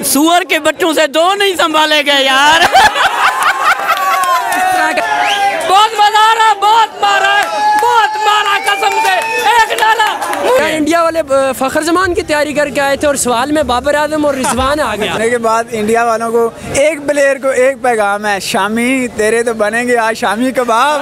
सुअर के बच्चों से दो नहीं संभाले गए यार। बहुत मजा आ रहा, बहुत मारा कसम से, एक डाला। इंडिया वाले फखर जमान की तैयारी करके आए थे और सवाल में बाबर आजम और रिजवान आ गया। के बाद इंडिया वालों को एक प्लेयर को एक पैगाम है, शामी तेरे तो बनेंगे आज शामी कबाब।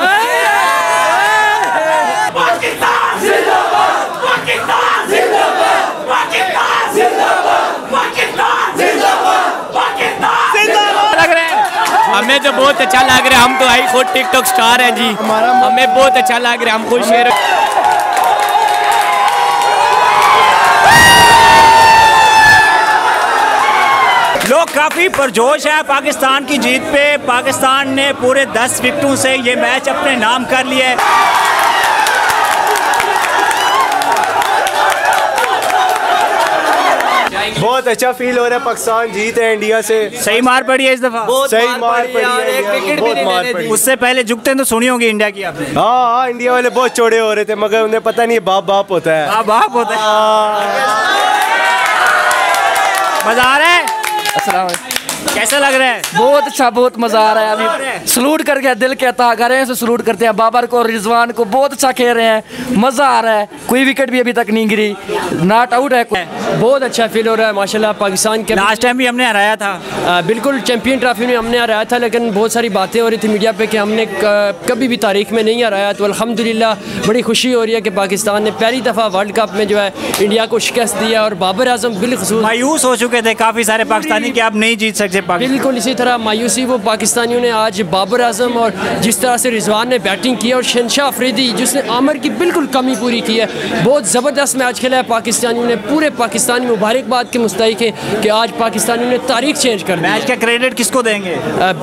पाकिस्तान जिंदाबाद, पाकिस्तान जिंदाबाद, पाकिस्तान जिंदाबाद, पाकिस्तान जिंदाबाद, पाकिस्तान जिंदाबाद। लग रहा है हमें तो बहुत अच्छा लग रहा है, हम तो आई खुद टिकटॉक स्टार हैं जी, हमें बहुत अच्छा लग रहा है, हम खुश हैं। लोग काफ़ी पुरजोश है पाकिस्तान की जीत पे। पाकिस्तान ने पूरे 10 विकेटों से ये मैच अपने नाम कर लिया है। बहुत अच्छा फील हो रहा है, पाकिस्तान जीत है इंडिया से। सही मार पड़ी है इस दफा, सही मार पड़ी है, एक विकेट भी नहीं पड़ी। उससे पहले झुकते तो सुनी होगी इंडिया की आपने। हाँ, इंडिया वाले बहुत चौड़े हो रहे थे मगर उन्हें पता नहीं बाप बाप होता है। बाप होता है। मजा आ रहा है? कैसा लग रहा है? बहुत अच्छा, बहुत मजा आ रहा है। अभी सलूट करके दिल कहता कर रहे हैं, सलूट करते हैं बाबर को और रिजवान को, बहुत अच्छा खेल रहे हैं, मजा आ रहा है। कोई विकेट भी अभी तक नहीं गिरी, नॉट आउट है। बहुत अच्छा फील हो रहा है माशाल्लाह। पाकिस्तान के लास्ट टाइम भी हमने हराया था, बिल्कुल चैंपियन ट्रॉफी में हमने हराया था, लेकिन बहुत सारी बातें हो रही थी मीडिया पे कि हमने कभी भी तारीख में नहीं हराया। तो अल्हम्दुलिल्लाह बड़ी खुशी हो रही है कि पाकिस्तान ने पहली दफ़ा वर्ल्ड कप में जो है इंडिया को शिकस्त दिया। और बाबर आजम बिल्खुसूस मायूस हो चुके थे काफ़ी सारे पाकिस्तानी कि आप नहीं जीत सकते पाकिस्तान। बिल्कुल इसी तरह मायूसी वो पाकिस्तानियों ने आज बाबर आजम और जिस तरह से रिजवान ने बैटिंग की और शहनशाह अफरीदी जिसने आमिर की बिल्कुल कमी पूरी की है, बहुत ज़बरदस्त मैच खेला है पाकिस्तानियों ने। पूरे पाकिस्तानी मुबारकबाद के मुस्तहिक है कि आज पाकिस्तानियों ने तारीख चेंज कर दी। मैच का क्रेडिट किसको देंगे?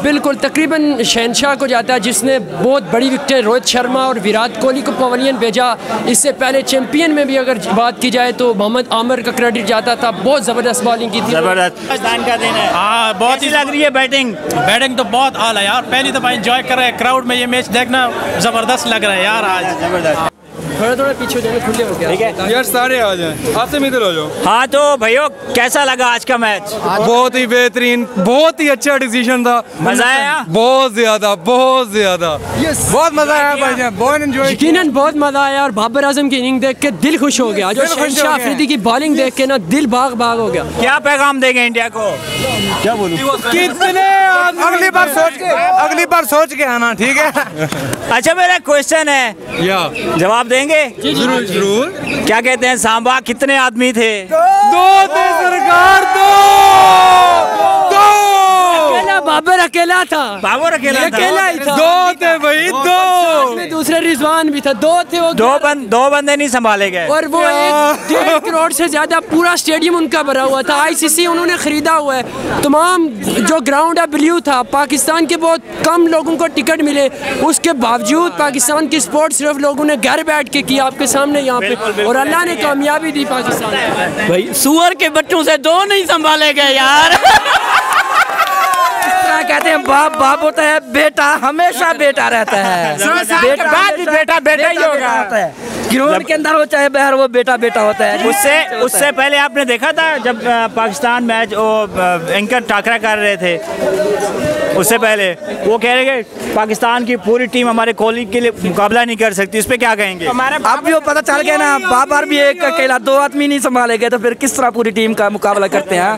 बिल्कुल तकरीबन शहनशाह को जाता है जिसने बहुत बड़ी विकेटें, रोहित शर्मा और विराट कोहली को पवेलियन भेजा। इससे पहले चैंपियन में भी अगर बात की जाए तो मोहम्मद आमिर का क्रेडिट जाता था, बहुत ज़बरदस्त बॉलिंग की थी। ज़बरदस्त पाकिस्तान का दिन है। हाँ, बहुत ही लग रही है बैटिंग तो बहुत आला यार, पहली दफा एंजॉय कर रहे हैं क्राउड में, ये मैच देखना जबरदस्त लग रहा है यार आज। जबरदस्त। थोड़ा पीछे जाने खुले हो गया, ठीक है यार, सारे आ जाएं, आपसे मित्र हो जाओ। हाँ तो भैया कैसा लगा आज का मैच? बहुत ही बेहतरीन, बहुत ही अच्छा डिसीजन था। मजा आया? बहुत ज्यादा, बहुत बहुत मजा आया भाई, बहुत एंजॉय। यकीनन बहुत मजा आया और बाबर आजम की इनिंग देख के दिल खुश हो गया। जो शहनशाह अफरीदी की बॉलिंग देख के ना दिल बाग बाग हो गया। क्या पैगाम देंगे इंडिया को? क्या बोलूं? कितने अगली बार सोच के आना, ठीक है? अच्छा मेरा क्वेश्चन है, या जवाब देंगे? जरूर। क्या कहते हैं, सांबा कितने आदमी थे? दो थे सरकार, दो। बाबर अकेला था, बाबर अकेला ही था। दो थे भाई, दो। दूसरे रिजवान भी था, दो थे वो। दो बंदे नहीं संभाले गए। और वो 1.5 करोड़ से ज्यादा पूरा स्टेडियम उनका भरा हुआ था। आईसीसी उन्होंने खरीदा हुआ है। तमाम जो ग्राउंड है ब्लू था। पाकिस्तान के बहुत कम लोगों को टिकट मिले, उसके बावजूद पाकिस्तान की स्पोर्ट सिर्फ लोगों ने घर बैठ के किया आपके सामने यहाँ पे, और अल्लाह ने कामयाबी दी पाकिस्तान। भाई सुअर के बच्चों से दो नहीं संभाले गए यार। कहते हैं बाप होता है, बेटा हमेशा बेटा रहता है। बेटा ही होगा। ग्राउंड के अंदर हो चाहे बाहर, वो बेटा होता है। उससे पहले आपने देखा था जब पाकिस्तान मैच एंकर टाकरा कर रहे थे, उससे पहले वो कह रहे कि पाकिस्तान की पूरी टीम हमारे कोहली के लिए मुकाबला नहीं कर सकती। उस पर क्या कहेंगे? अब जो पता चल गया ना, बाबर भी एक अकेला, दो आदमी नहीं संभाले गए तो फिर किस तरह पूरी टीम का मुकाबला करते हैं?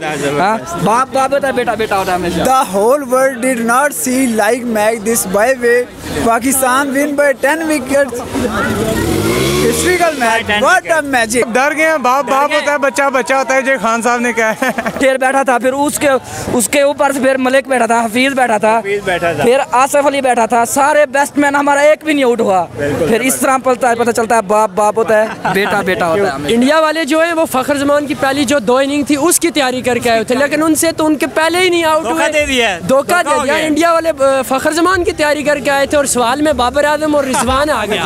बाप होता है, बेटा होता है हमेशा। The whole world did not see like match this by way. Pakistan win by 10 wickets. Historical match. What a magic. डर गए, बाप होता है, बच्चा होता है, जो खान साहब ने कहा है। शेर बैठा था, फिर उसके ऊपर से फिर मलिक बैठा था, हफीज बैठा था, फिर आसिफ अली बैठा था। सारे बैट्समैन, हमारा एक भी नहीं आउट हुआ। फिर इस तरह पता चलता है बाप होता है, बेटा होता है। इंडिया वाले जो है वो फखर जमान की पहली जो 2 इनिंग थी उसकी तैयारी करके आए थे, लेकिन उनसे तो उनके पहले ही नहीं आउट हुए। धोखा दे दिया। इंडिया वाले फखर जमान की तैयारी करके आए थे और सवाल में बाबर आजम और रिजवान आ गया,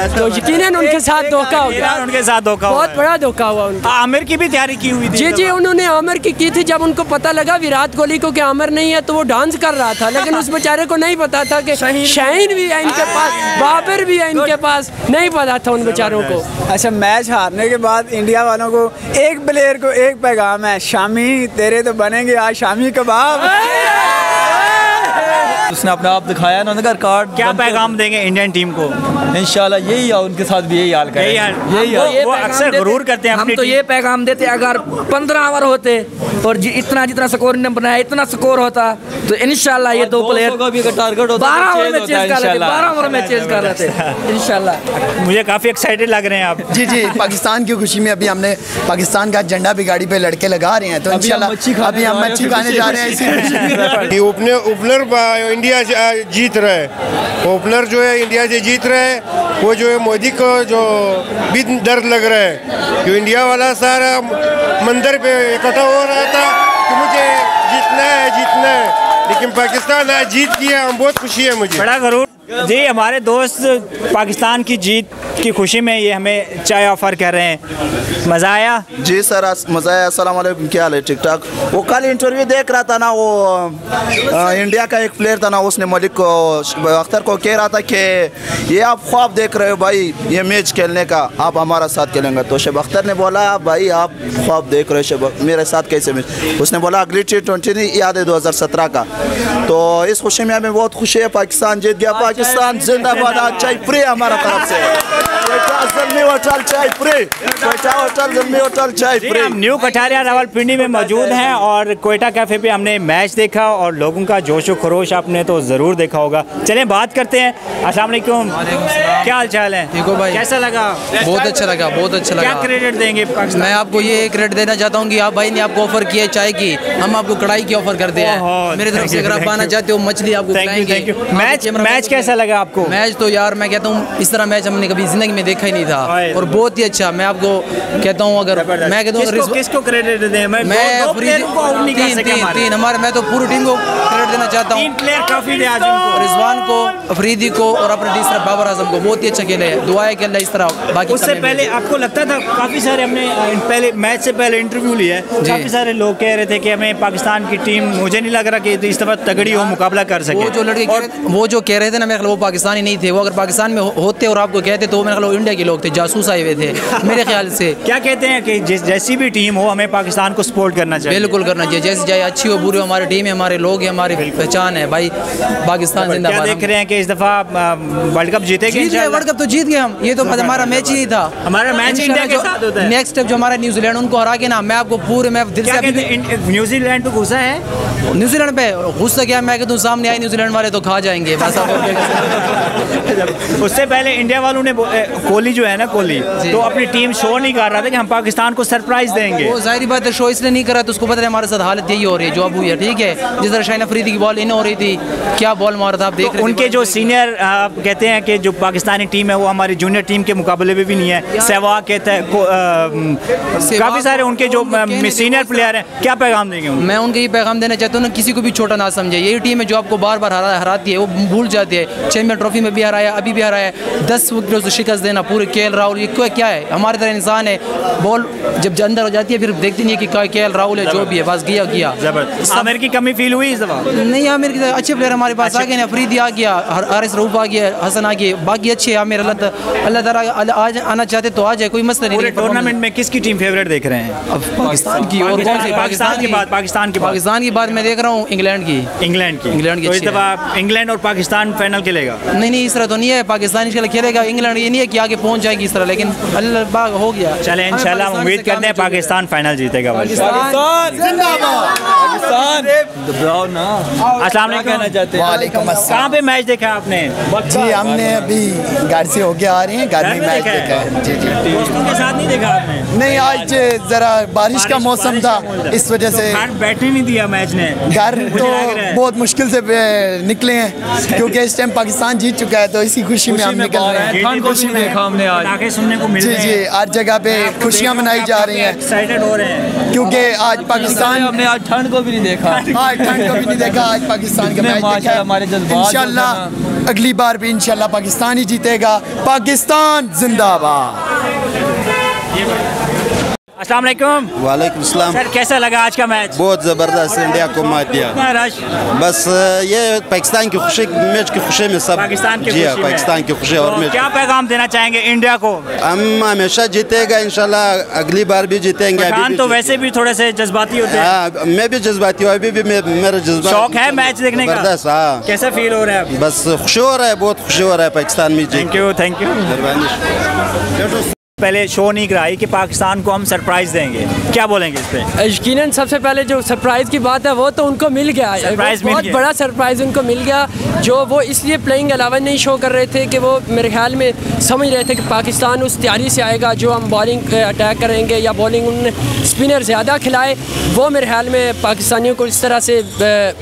तो यकीनन उनके साथ साथ धोखा हो गया, उनके साथ धोखा, बहुत बड़ा धोखा हुआ उनका। आमिर की भी तैयारी की हुई थी। जी जी, उन्होंने आमिर की थी। जब उनको पता लगा विराट कोहली को कि आमिर नहीं है तो वो डांस कर रहा था, लेकिन उस बेचारे को नहीं पता था कि शाहीन भी है इनके पास, बाबर भी है इनके पास, नहीं पता था उन बेचारों को। अच्छा, मैच हारने के बाद इंडिया वालों को एक प्लेयर को एक पैगाम है, शामी तेरे तो बनेंगे आज शामी कबाब। उसने अपना आप दिखाया ना, उनका कार्ड। क्या पैगाम देंगे इंडियन टीम को? इंशाल्लाह यही है, उनके साथ भी यही हाल करेंगे। वो अक्सर गुरूर करते हैं। हम तो ये पैगाम देते, अगर 15 ओवर होते और इतना जितना स्कोर इन्होंने बनाया इतना स्कोर होता तो इंशाल्लाह ये दो प्लेयर का भी टारगेट होता 12 ओवर में चेज कर लेते, 12 ओवर में चेज कर लेते इंशाल्लाह। मुझे काफी एक्साइटेड लग रहे हैं आप। जी जी, पाकिस्तान की खुशी में अभी हमने पाकिस्तान का झंडा भी गाड़ी पे लड़के लगा रहे हैं, तो इंशाल्लाह अभी हम मच्छी खाने जा रहे हैं इसी ओपनर इंडिया जीत रहा है, ओपनर जो है इंडिया से जीत रहा है। वो जो है मोदी को जो भी दर्द लग रहा है, जो इंडिया वाला सारा मंदिर पे इकट्ठा हो रहा था कि मुझे जीतना है, लेकिन पाकिस्तान आज जीत गया, हम बहुत खुशी है मुझे, बड़ा गरूर। जी, हमारे दोस्त पाकिस्तान की जीत की खुशी में ये हमें चाय ऑफर कर रहे हैं। मज़ा आया? जी सर, मज़ा आया। अस्सलाम वालेकुम, क्या हाल है? ठीक ठाक। वो कल इंटरव्यू देख रहा था ना, वो इंडिया का एक प्लेयर था ना, उसने मलिक को, अख्तर को कह रहा था कि ये आप ख्वाब देख रहे हो भाई ये मैच खेलने का, आप हमारा साथ खेलेंगे। तो शब अख्तर ने बोला भाई आप ख्वाब देख रहे हो, मेरे साथ कैसे मैच? उसने बोला अगली T20 नहीं याद है 2017 का। तो इस खुशी में हमें बहुत खुशी है, पाकिस्तान जीत गया, पाकिस्तान जिंदाबाद। आज चाय फ्री हमारा तरफ से, हम न्यू कटारिया रावलपिंडी में मौजूद हैं और कोयटा कैफे पे हमने मैच देखा और लोगों का जोशो खरोश आपने तो ज़रूर देखा होगा। चलें बात करते हैं। अस्सलाम वालेकुम, क्या हाल चाल है? ठीक हो भाई? कैसा लगा? बहुत अच्छा लगा, बहुत अच्छा लगा। क्या क्रेडिट देंगे? मैं आपको ये क्रेडिट देना चाहता हूँ कि आप भाई ने आपको ऑफर किया है चाय की, हम आपको कढ़ाई की ऑफर करते हैं मेरी तरफ से। अगर आप आना चाहते हो मछली आपको खिलाएंगे। मैच कैसा लगा आपको? मैच तो यार मैं कहता हूँ इस तरह मैच हमने कभी जिंदगी में देखा ही नहीं था और बहुत ही अच्छा। मैं आपको कहता हूँ, अगर मैं कहता हूँ किसको क्रेडिट दें? मैं तीन हमारे, मैं तो पूरी टीम को क्रेडिट देना चाहता हूँ। रिजवान को, अफरीदी को और अपने तीसरा बाबर आजम को, बहुत ही अच्छा खेले हैं। दुआएं कि अल्लाह इस तरह बाकी। उससे पहले आपको लगता था, काफ़ी सारे हमने पहले मैच से पहले इंटरव्यू लिया है, काफ़ी सारे लोग कह रहे थे कि हमें पाकिस्तान की टीम, मुझे नहीं लग रहा कि इस दफ़ा तगड़ी हो, मुकाबला कर सके। वो जो कह रहे थे ना, मेरे ख्याल वो पाकिस्तानी नहीं थे। वो अगर पाकिस्तान में होते और आपको कहते तो मेरे ख्याल इंडिया के लोग थे, जासूस आए हुए थे मेरे ख्याल से। क्या कहते हैं कि जैसी भी टीम हो हमें पाकिस्तान को सपोर्ट करना चाहिए? बिल्कुल करना चाहिए, जैसी चाहे अच्छी हो बुरी हो, हमारी टीम है, हमारे लोग हैं, हमारी पहचान है भाई। पाकिस्तान जिंदाबाद। देख रहे हैं कि इस दफ़ा वर्ल्ड कप जीतेंगे? वर्ल्ड कप तो जीत गए हम, ये तो हमारा मैच ही नहीं था। हमारा मैच इंडिया के साथ होता है। नेक्स्ट स्टेप जो हमारा न्यूजीलैंड, उनको हरा के ना, मैं आपको पूरे मैं दिल से न्यूजीलैंड पे गुस्सा है। न्यूजीलैंड पे गुस्सा क्या, मैं कहता हूँ सामने आए न्यूजीलैंड वाले तो खा जाएंगे बस। उससे पहले इंडिया वालों ने, कोहली जो है ना, कोहली तो अपनी टीम शो नहीं कर रहा था कि हम पाकिस्तान को सरप्राइज देंगे। वो जाहिर बात है शो इसलिए नहीं कर रहा, तो उसको पता है हमारे साथ हालत यही हो रही है जो अब हुई है। ठीक है, जिस तरह शाहीन अफरीदी की बॉल इन हो रही थी, क्या बॉल मारा था आप देख रहे हैं। उनके जो सीनियर कहते हैं कि जो पाकिस्तानी टीम है वो हमारी जूनियर टीम के मुकाबले में भी नहीं है। सहवाग कहते हैं, काफ़ी सारे उनके जो सीनियर प्लेयर हैं, क्या पैगाम देंगे? मैं उनके ये पैगाम देना चाहता हूँ ना, किसी को भी छोटा ना समझे। यही टीम है जो आपको बार बार हराती है, वो भूल जाती है। चैंपियन ट्रॉफी में भी हराया, अभी भी हराया, 10 विकेटों से शिकस्त देना पूरे KL राहुल, ये क्या है? हमारे तरह इंसान है, बॉल जब अंदर हो जाती है फिर देखती नहीं है कि KL राहुल है, जो भी है बस गया। आमिर की कमी फील हुई इस दफा? नहीं, आमिर के अच्छे प्लेयर हमारे पास आ गए हैं, अफरीदी आ गया, हारिस रऊफ आ गया, हसन आ गया, बाकी अच्छे आमिर। अल्लाह ताला आज आना चाहते तो आ जाए, कोई मसला नहीं। पूरे टूर्नामेंट में किसकी टीम फेवरेट देख रहे हैं? पाकिस्तान की। और कौन सी? पाकिस्तान की बात मैं देख रहा हूँ, इंग्लैंड की। तो इस दफा इंग्लैंड और पाकिस्तान फाइनल खेलेगा? नहीं, इस तरह तो नहीं है, पाकिस्तान खेलेगा, इंग्लैंड ये नहीं है कि आगे पहुंच जाएगी इस तरह, लेकिन अल्लाह हो गया। चले इंशाल्लाह उम्मीद करते हैं पाकिस्तान फाइनल जीतेगा। कहाँ पे मैच देखा आपने? जी हमने अभी घर से होके आ रहे हैं, घर में मैच देखा है। जी दोस्तों के साथ नहीं देखा आपने? नहीं, आज जरा बारिश का मौसम था, इस वजह से बैठने नहीं दिया मैच ने। घर तो बहुत मुश्किल से निकले हैं क्योंकि इस टाइम पाकिस्तान जीत चुका है, तो इसी खुशी में हम निकल रहे हैं। हमने आज सुनने को मिल रहे हैं। जी, हर जगह पे खुशियाँ मनाई जा रही हैं, एक्साइटेड हो रहे हैं क्योंकि आज पाकिस्तान, हमने आज ठंड को भी नहीं देखा। हाँ, ठंड को भी नहीं देखा, आज पाकिस्तान का मैच देखा। हमारे इंशाल्लाह अगली बार भी इंशाल्लाह पाकिस्तान ही जीतेगा। पाकिस्तान जिंदाबाद। अस्सलाम वालेकुम। वालेकुम सलाम। सर कैसा लगा आज का मैच? बहुत ज़बरदस्त, इंडिया को मात दिया। बस ये पाकिस्तान की खुशी, मैच की खुशी में सब पाकिस्तान की जी हाँ, पाकिस्तान की खुशी। और क्या पैगाम देना चाहेंगे इंडिया को? हम हमेशा जीतेगा इंशाल्लाह, अगली बार भी जीतेंगे। अभी तो वैसे भी थोड़े से जज्बाती होते हैं। हाँ, मैं भी जज्बाती हूँ, अभी भी मेरा जज्बा। शौक है मैच देखने का? जबरदस्त। हाँ, कैसा फील हो रहा है? बस खुशी हो रहा है, बहुत खुशी हो रहा है पाकिस्तान में। Thank you, thank you. पहले शो नहीं कराई कि पाकिस्तान को हम सरप्राइज देंगे, क्या बोलेंगे इस पे? यकीनन सबसे पहले जो सरप्राइज की बात है वो तो उनको मिल गया, बहुत बड़ा सरप्राइज उनको मिल गया। जो वो इसलिए प्लेइंग 11 नहीं शो कर रहे थे कि वो मेरे ख्याल में समझ रहे थे कि पाकिस्तान उस तैयारी से आएगा जो हम बॉलिंग अटैक करेंगे या बॉलिंग उन्होंने स्पिनर ज़्यादा खिलाए। वो मेरे ख्याल में पाकिस्तानियों को इस तरह से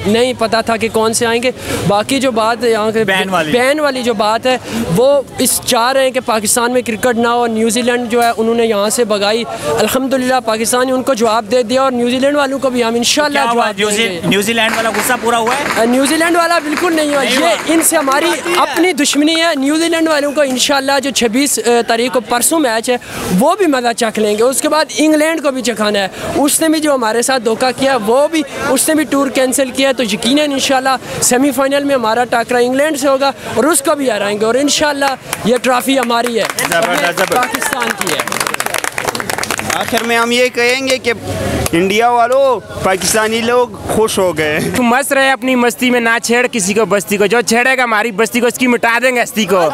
नहीं पता था कि कौन से आएंगे। बाकी जो बात यहाँ के बैन वाली जो बात है वो इस चाह रहे हैं कि पाकिस्तान में क्रिकेट ना हो। न्यूजीलैंड जो है उन्होंने यहाँ से भगाई, अल्हम्दुलिल्लाह पाकिस्तान ने उनको जवाब दे दिया और न्यूजीलैंड वालों को भी हम इंशाल्लाह जवाब देंगे। न्यूजीलैंड वाला गुस्सा पूरा हुआ है? न्यूजीलैंड वाला बिल्कुल नहीं हुआ, ये इनसे हमारी अपनी दुश्मनी है। न्यूजीलैंड वालों को इंशाल्लाह जो 26 तारीख को परसों मैच है वो भी मज़ा चख लेंगे। उसके बाद इंग्लैंड को भी चखाना है, उसने भी जो हमारे साथ धोखा किया वो भी, उसने भी टूर कैंसिल किया। तो यकीनन इंशाल्लाह सेमीफाइनल में हमारा टाकरा इंग्लैंड से होगा और उसको भी हराएंगे और इंशाल्लाह ये ट्रॉफी हमारी है, पाकिस्तान की है। आखिर में हम ये कहेंगे कि इंडिया वालों, पाकिस्तानी लोग खुश हो गए। तुम मस्त रहे अपनी मस्ती में, ना छेड़ किसी को बस्ती को, जो छेड़ेगा हमारी बस्ती को उसकी मिटा देंगे हस्ती को।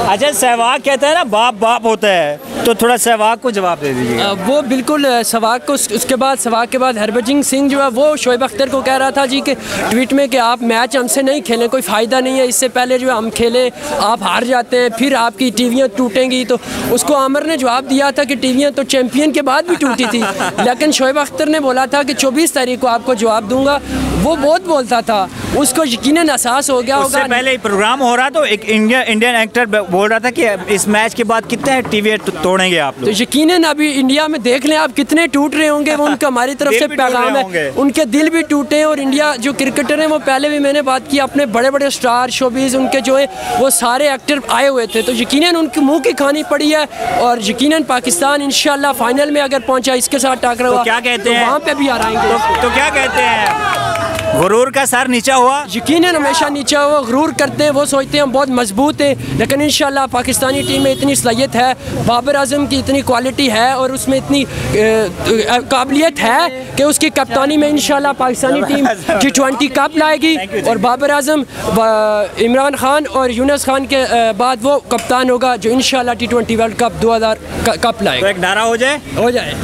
अच्छा, सहवाग कहता है ना बाप बाप होता है, तो थोड़ा सहवाग को जवाब दे दीजिए। वो बिल्कुल सहवाग को, उसके बाद सहवाग के बाद हरभजन सिंह जो है वो शोएब अख्तर को कह रहा था जी कि ट्वीट में कि आप मैच हमसे नहीं खेलें, कोई फ़ायदा नहीं है, इससे पहले जो है हम खेलें, आप हार जाते हैं फिर आपकी टीवियाँ टूटेंगी। तो उसको आमिर ने जवाब दिया था कि टीवियाँ तो चैम्पियन के बाद भी टूटी थी, लेकिन शोएब अख्तर ने बोला था कि 24 तारीख को आपको जवाब दूंगा। वो बहुत बोलता था, उसको यकीनन एहसास हो गया होगा। पहले प्रोग्राम हो रहा तो एक इंडियन एक्टर बोल रहा था कि इस मैच के बाद कितने टीवी तोड़ेंगे आप लोग। तो यकीनन अभी इंडिया में देख लें आप कितने टूट रहे होंगे, वो उनका हमारी तरफ से पैगाम है, उनके दिल भी टूटे हैं। और इंडिया जो क्रिकेटर हैं वो पहले भी मैंने बात की, अपने बड़े बड़े स्टार शोबीज उनके जो है वो सारे एक्टर आए हुए थे, तो यकीनन उनकी मुँह की खानी पड़ी है। और यकीनन पाकिस्तान इंशाल्लाह फाइनल में अगर पहुँचा, इसके साथ टाकरा हुआ, क्या कहते हैं वहाँ पे भी हराएंगे। तो क्या कहते हैं, गुरूर का सर नीचा हुआ? यकीनन हमेशा नीचा हुआ, गुरूर करते हैं, वो सोचते हैं हम बहुत मजबूत हैं, लेकिन इंशाल्लाह पाकिस्तानी टीम में इतनी सलाहियत है, बाबर आजम की इतनी क्वालिटी है और उसमें इतनी काबिलियत है कि उसकी कप्तानी में इंशाल्लाह पाकिस्तानी टीम T20 कप लाएगी। और बाबर आजम, इमरान खान और यूनुस खान के बाद वो कप्तान होगा जो इंशाल्लाह T20 वर्ल्ड कप 2000 कप लाएगा। तो एक नारा हो जाए? हो जाए।